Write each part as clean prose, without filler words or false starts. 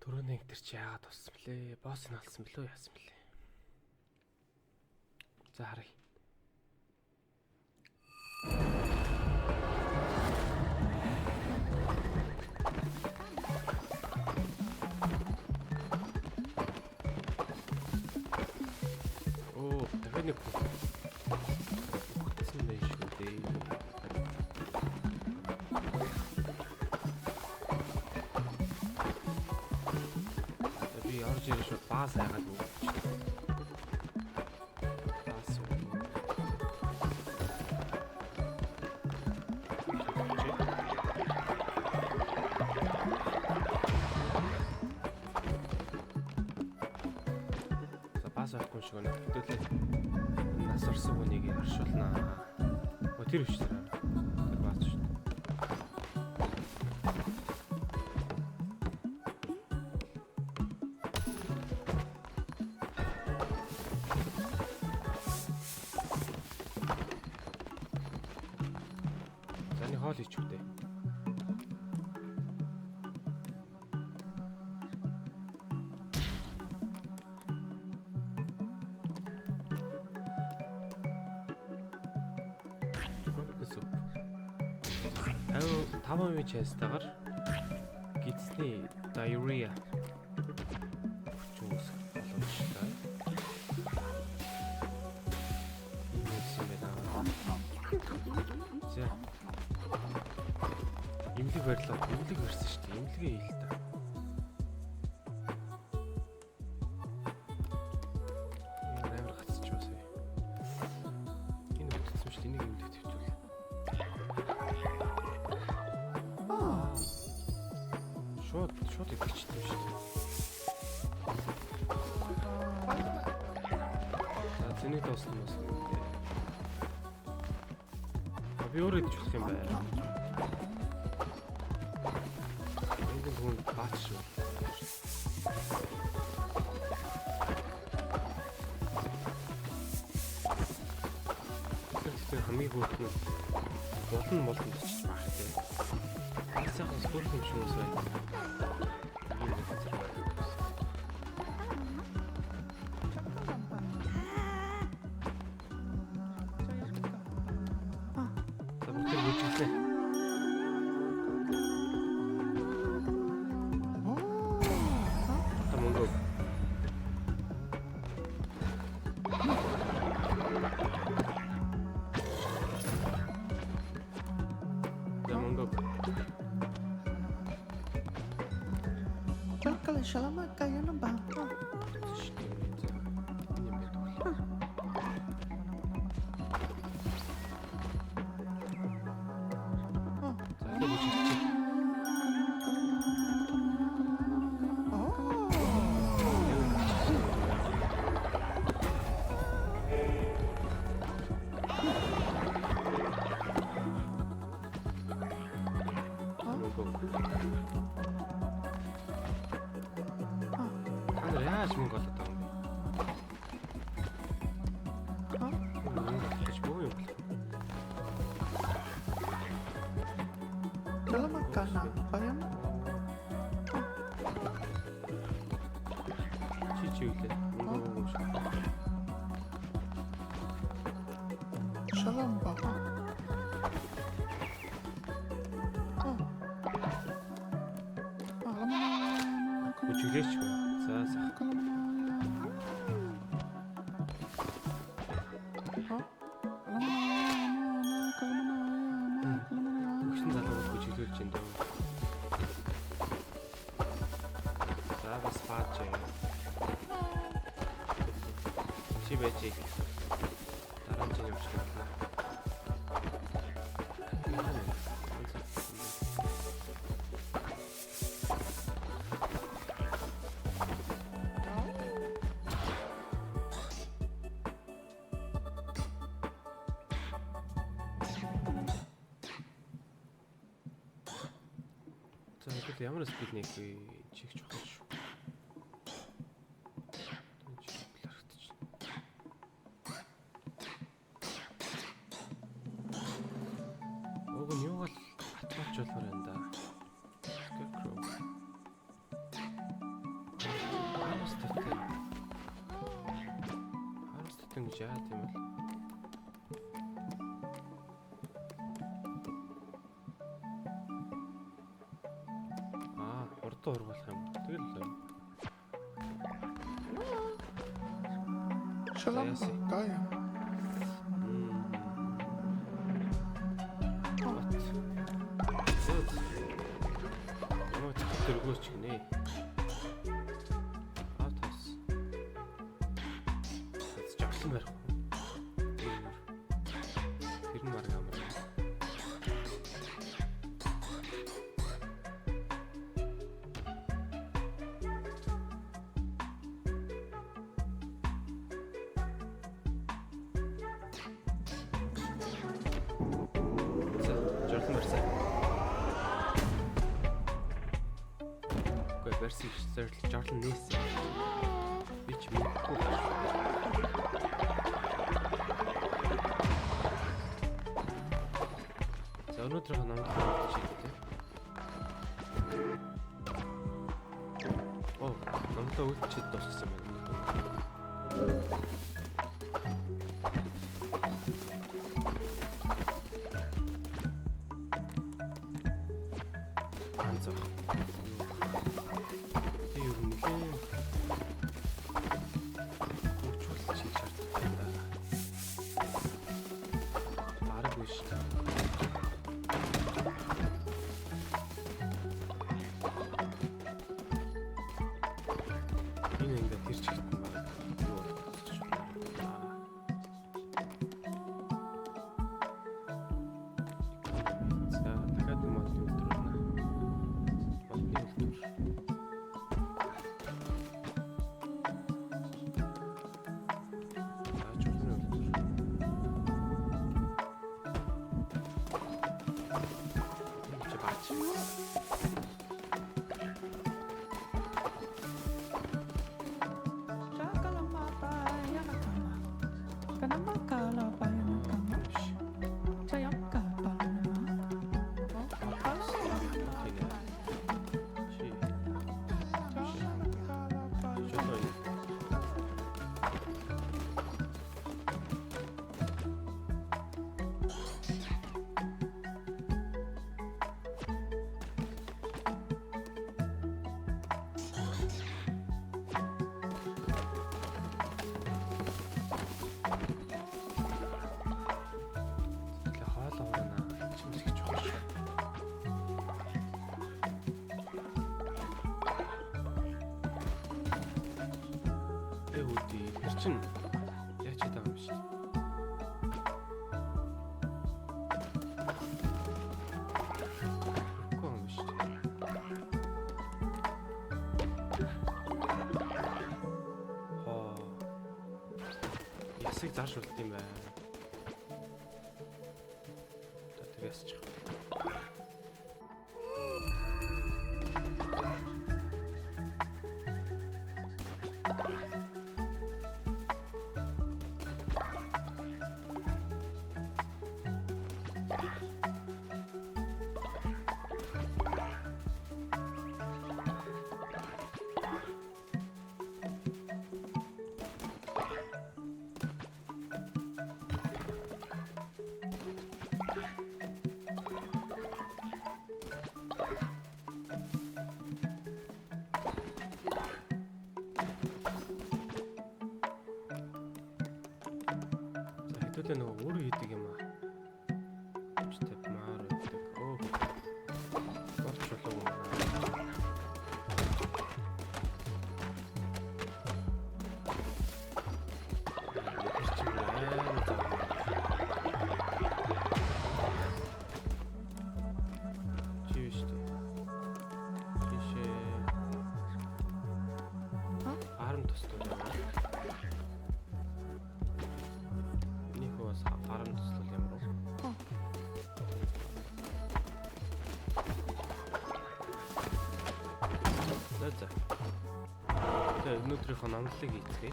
Төрөний энэ чи яагаад туссан блэ? Босс нь алсан билүү яасан блэ? За харъя. Оо, дахиад нэг бүтсэн байж шүү дээ. Би орж ирэх шууд баас хайгаад өгч. Баас үү. За баас авахгүй шиг байна. Хэдүүлээ нас орсон хүнийг оршуулнаа. Тэр биш тэр. Тэр баас шүү. Хоол ич үдэ. Таван чэстагаар гидсний diarrhea чуус боломжтой. За имлэг барьлаа. Имлэг барьсан шүү дээ. Имлэгээ ий л та. Амар гацчих басаа. Энэ бүтсэн шүү дээ. Энийг имлэг төвчүүл. Шууд идчихсэн шүү дээ. За зэнийг тоосон юм байна. Би өөрөө идчих болох юм байна. Баач шүү. Тэр хамгийн хөөрхөн болон бичиж байгаа тийм. Сайхан спорт юм шиг үсвэ. Шаламака яна ба. Яаж мөнгө болоод байгаа юм бэ? Гэж боо юм бэ? Шаламака на баян. Чи үлээ. Шаламба. Хүчилээч. За сах. Өгсөн залууг хүчилүүлж юм даа. За бас фаач. Чи байж их. Дараа нь явчихлаа. Ямар спид нэг чих чухал шүү. Уг нь юу бол атгаач болмоор байна да. Нотлон гэж яа тийм бол. Урд ургуулах юм. Тэгэл л. Шаламба гая. Тэргөөч гинэ. Автас. Жаглан барих. Тэр нь марга амар. Жаглан барьсан. Версиг зөвлөж жарлан нээсэн. Би ч мэдгүй байна. За өнөөдрийнх нь намайг хэлчихээ. Намайг үлдчихэд дууссан байна. Яач гэдэг юм шиг. Үгүй юм шиг. Ясыг заашуулт юм байна. Тэгээс чих. Хэдүүлээ нөгөө өөрөө хийдэг юм аа. Степ маар гэдэг. Орч болов уу? Өнөөдрийнхөө номлолыг хийцгээе.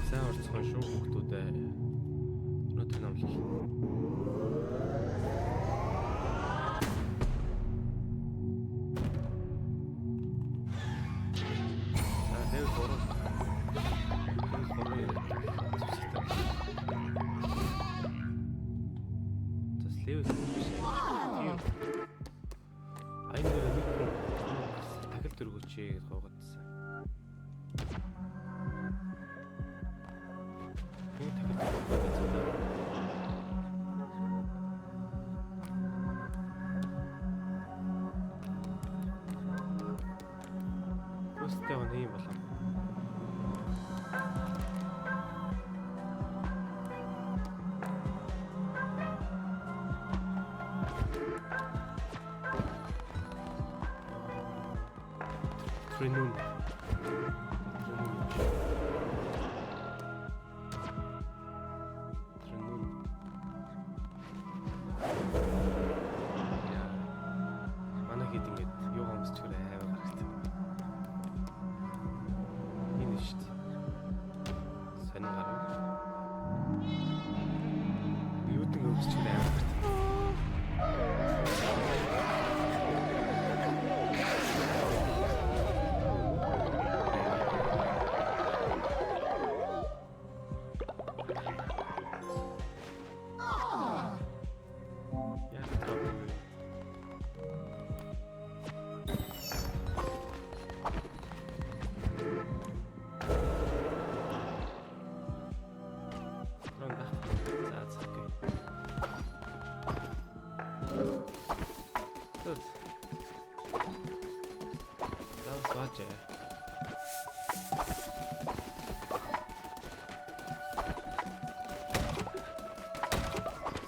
Сайн орцгоо шүү хүмүүстээ. Өнөөдөр номлол. Левел биш. Аян дээр нэг хүн тахил дөргөөч гэж гоогдсон. Би тахил дөргөөч. Өстэй гоо юм болов. Тренун. Манай хэд ингэж юу хомсч гэрээ аймаг гарагтай. Энэ шүү дээ. Сонин гарав. Юу гэдэг хомсч гэрээ аймаг гарагтай.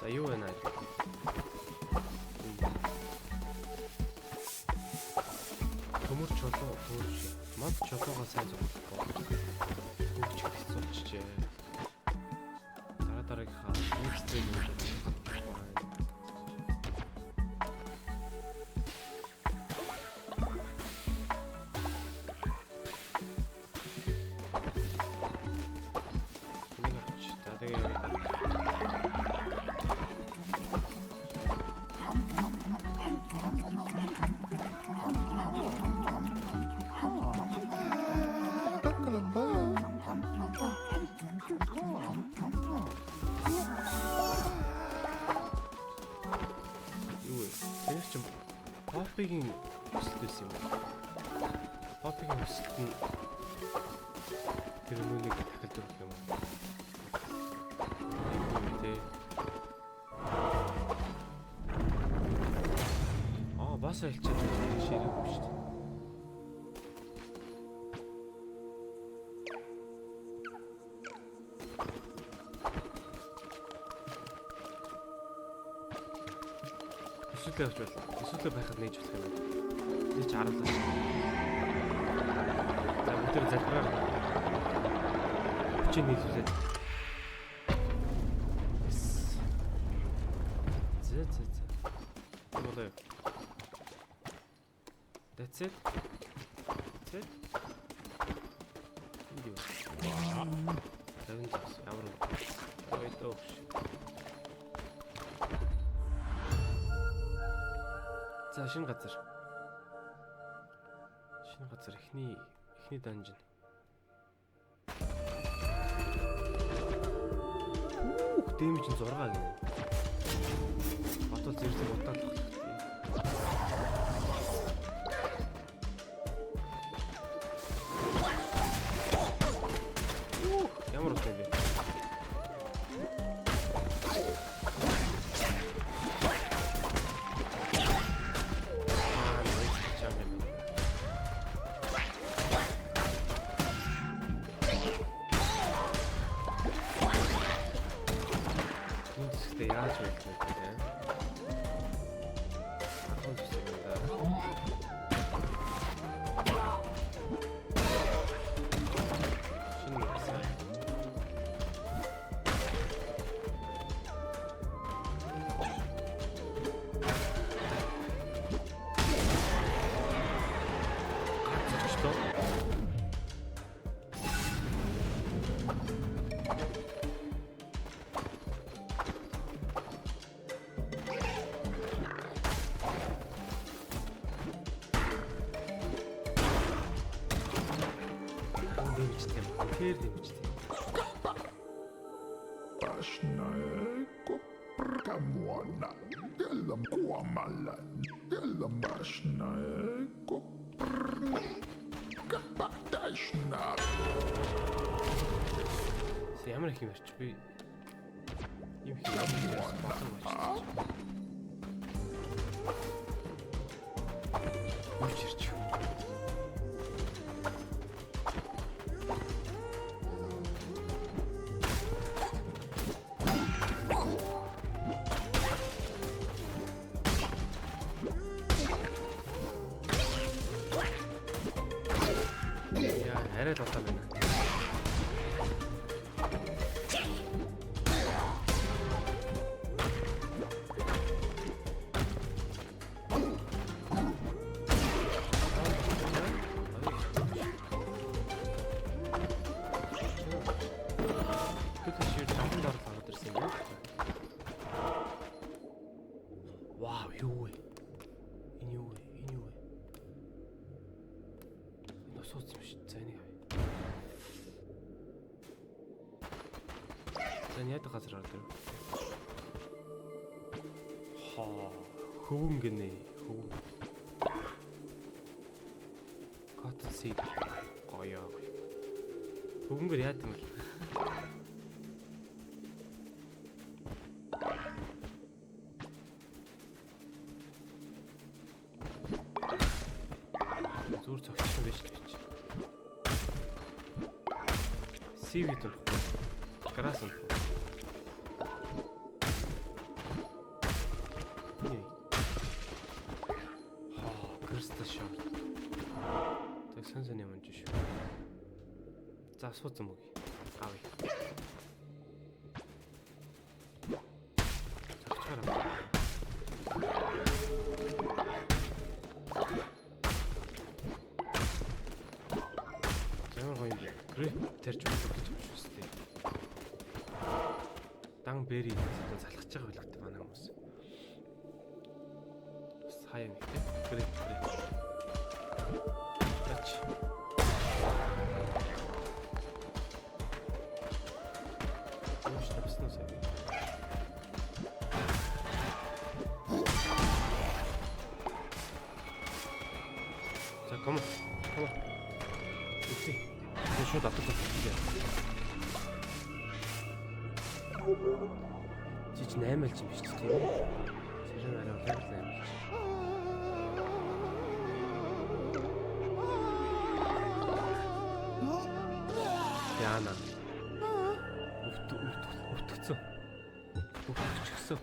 За юу вэ наа? Төмөр чулуу төмөрч. Мод чулуугаа сайн зогсохгүй. Хөвч хэцүүлчихжээ. Дараагийнхаа үүстэй юм. Поппигийн өсөлтөөс юм. Поппигийн өсөлт нь тэр нүунийг дахиж өгөх юм. Бас альчаад ширээгүй шүү дээ. Эсвэл авч бол. Эсвэл байхад нээж болох юм. Нээж харуулсан. За өдөр залбираа. Хүчээ нийлүүлээд. Зэ. Болоо. That's it. That's it. Видео. Тавинч ямар ойдоо. За шинэ газар. Шинэ газар эхний данжин. Дэмэж нь 6 гэнэ. Батал зэрэг утаалах. Ямар утаа юм бэ? Яаж вэ гэдэг юм. Ахын зүсгэнда. Шинэ гэсэн. Гацчихлоо. Тэр дэмжтэй. Башнайко. Камона, делам куамала, делам башна, капаташна. Ямар их юм арч би юм хийх болсон болчихсон. Үуч ирч. Яа, арай л удаа байна. Вау, юу вэ? Энэ юу вэ? Энэ юу вэ? Энэ сууц юм шиг зайны хай. Зайны яд газар ордог. Хаа, хөвөн гинэ, хөвөн. Cotton seed. Гоёо. Хөвөнгөр яад юм бол. Зүр цогцсон байж л гэж. Seaweed нь. Grass нь. Crystal shard. Так сан юм жиш. За сууцсан мөг. Авъя. Цогцгоо. Ямар гоё юм бэ? Грэп тарж болох юм шүү дээ. Дан бери залхаж байгаа байлгтай манай хүмүүс. Бас хаяа нэгтэй. Грэп. Тач. Ууш тавьсан уу? За come on. Үгүй. Энэ шууд атах хэрэгтэй. Жиж 8 л юм биш тийм үү? Сэрэн арай удаал 8. Яна. Өвтгцэн. Өвтгчихсэн.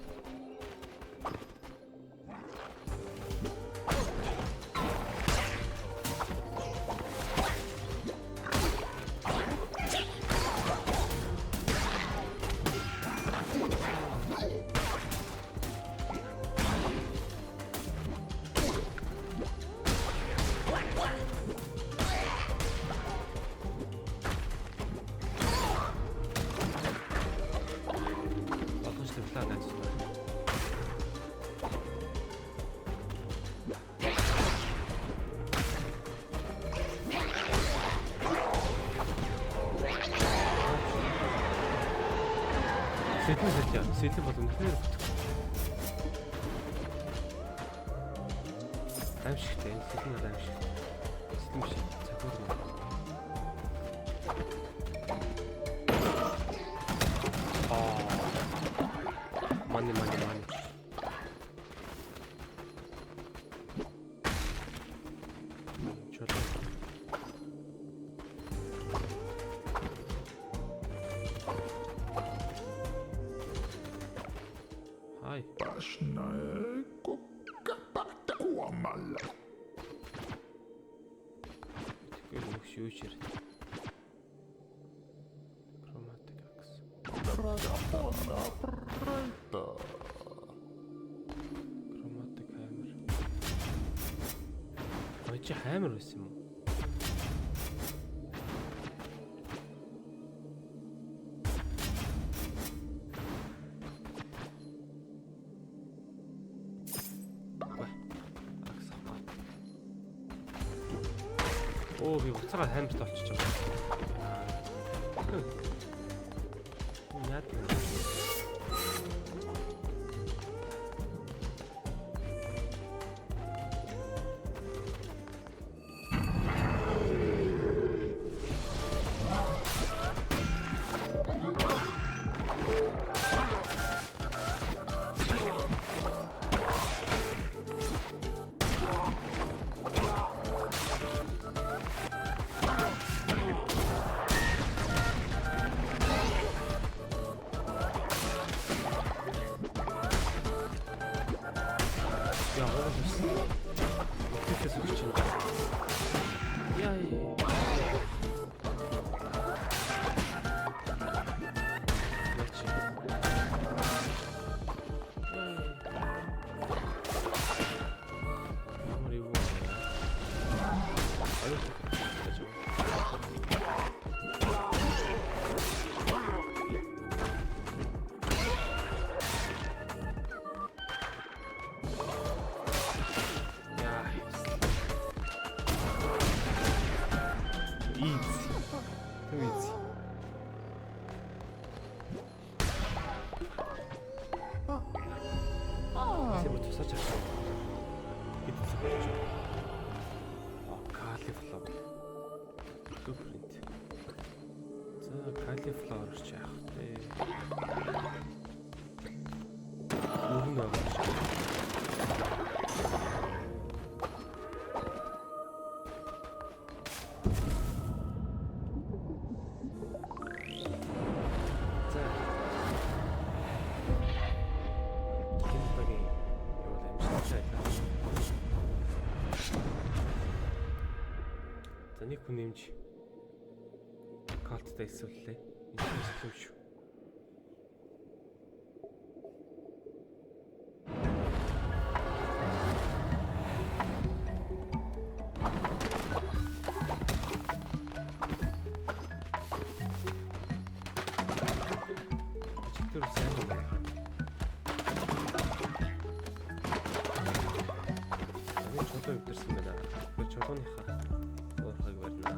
Сэтэн бол үнэхээр аимшигтэй. Сэтэн бол аимшигтэй. Сэтэн биш. Цагуур нь. Money. Чөлөө. Ай. Башна, капаташна. Гэл их шүүчэр. Chromatic axe. Chromatic hammer. Ой чи hammer байсан юм уу? Оо би уцаараа хаймарт олчиж байгаа. Яа. Асаач авсан. Хэд зөвхөж. Cauliflower. Blueprint. За cauliflower ч яах вэ? Нүгэн авах. За нэг хүн нэмж калттай эсвэл энэ юм шүү. Чигтэр сайн байна. Энэ чулуу өвдөрсөн байна. Тэр чулууныхаа уурхайг барьна.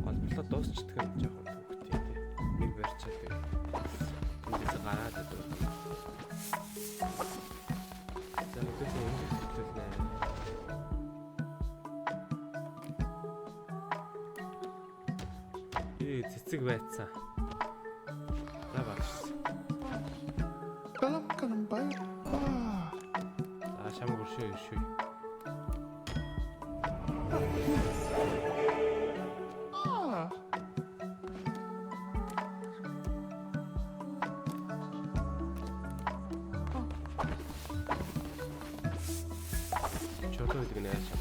Голблоо дуусчдаг юм жоохон төвхтэй тий. Нэг барьчаад байна. Эндээс гараад идэв. За өдөрт ингэж хэлнэ. Цэцэг байцсан. За багшсан. Шалам баярлаа. За шамаг өршөө. Чулуу гэдэг нэ шам.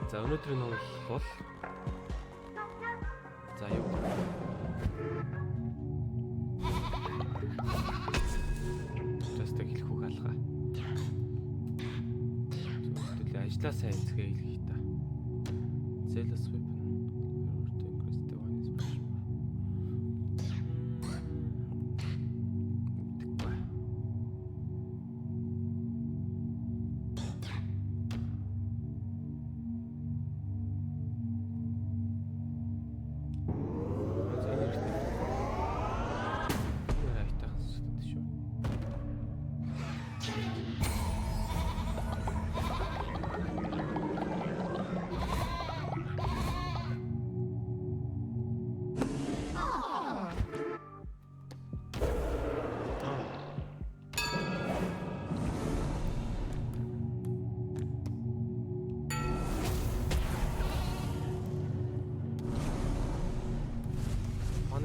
За өнөөдрийн ном бол за юу Тэстэг хэлэх үг алгаа. Зөвхөн ажлаа сайн эзгээ хэлхий та. Zealous weapon.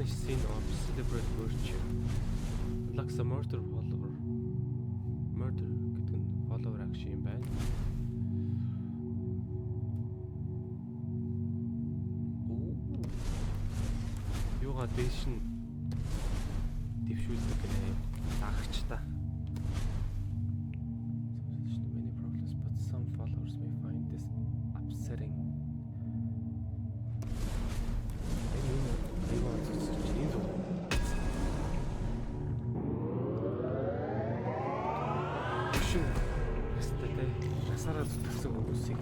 Scene of celebrate virtue. Unlocks a murder follower. Murder гэдэг нь follower action юм байна. Юугаа дэш нь дэвшүүлдэг гэнэ. Дагч та. Many problems, but some followers may find this upsetting. Насаараа зүтгэсэн хүмүүсийг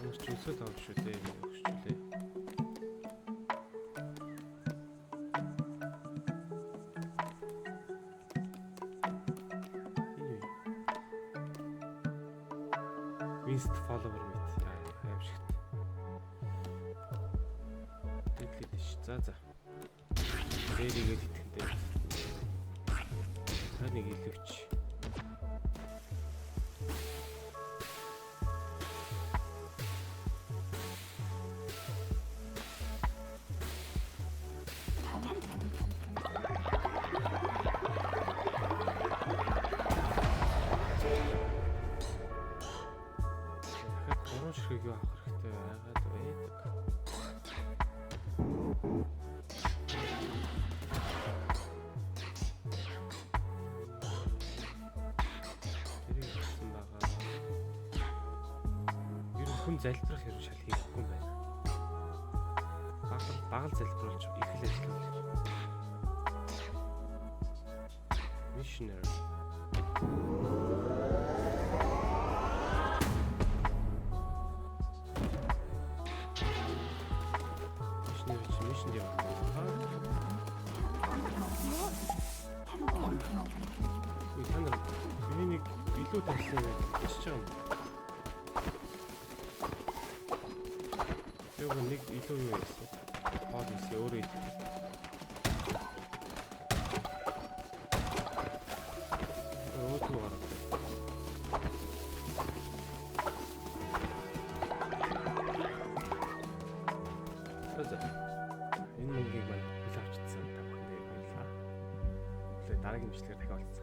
яаж өсөд авах шүү дээ өгчүүлээ. Inst follower мэт аимшигт. Тэглээд ш. За. Зээлигээд итгэндээ. Та нэг илүүч. хүн залбирах хэрэг шал хийхгүй юм байна. Багал залбируулж их л ажиллавал. Missionary. Mission яа. Үгүй танаар миний илүү тавьсан бичиж байгаа юм. Яг нэг илүү юу байсан. Хаад үсээ өөрөө идэх. Өөтөө гараа. Энэ мөнгийг маань хүлээж авчихсан та бүхэнд баярлалаа. Дараагийн бичлэгээр дахин уулзцаа.